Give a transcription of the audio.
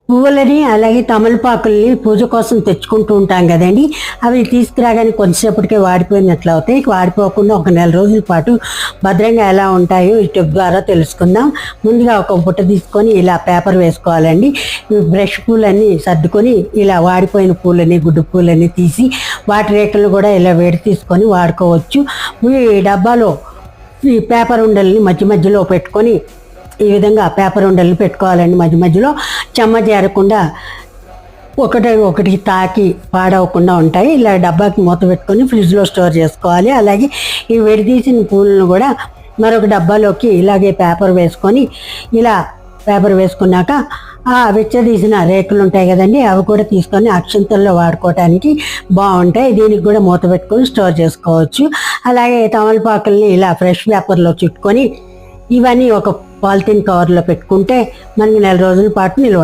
పువ్వులని అలాగే తమలపాకుల్ని పూజ కోసం తెచ్చుకుంటూ ఉంటాం కదండి. అవి తీసుకురాగానే కొంతసేపటికే వాడిపోయినట్లు అవుతాయి. వాడిపోకుండా ఒక నెల రోజుల పాటు భద్రంగా ఎలా ఉంటాయో ఈ టిప్ ద్వారా తెలుసుకుందాం. ముందుగా ఒక బుట్ట తీసుకొని ఇలా పేపర్ వేసుకోవాలండి. బ్రష్ పూలన్నీ సర్దుకొని ఇలా వాడిపోయిన పూలని, గుడ్డు పూలని తీసి వాటి రేకులు కూడా ఇలా వేడి తీసుకొని వాడుకోవచ్చు. ఈ డబ్బాలో ఈ పేపర్ ఉండల్ని మధ్య మధ్యలో పెట్టుకొని ఈ విధంగా పేపర్ ఉండలు పెట్టుకోవాలండి. మధ్య మధ్యలో చెమ్మ చేరకుండా ఒకటి తాకి పాడవకుండా ఉంటాయి. ఇలా డబ్బాకి మూత పెట్టుకొని ఫ్రిడ్జ్లో స్టోర్ చేసుకోవాలి. అలాగే ఈ విడదీసిన పూలను కూడా మరొక డబ్బాలోకి ఇలాగే పేపర్ వేసుకొని ఇలా పేపర్ వేసుకున్నాక ఆ వెచ్చదీసిన రేకులు ఉంటాయి కదండి, అవి కూడా తీసుకొని అక్షంతల్లో వాడుకోవటానికి బాగుంటాయి. దీనికి కూడా మూత పెట్టుకొని స్టోర్ చేసుకోవచ్చు. అలాగే తమలపాకుల్ని ఇలా ఫ్రెష్ పేపర్లో చుట్టుకొని ఇవన్నీ ఒక పాలిథిన్ కవర్లో పెట్టుకుంటే మనకి నెల రోజుల పాటు నిల్వ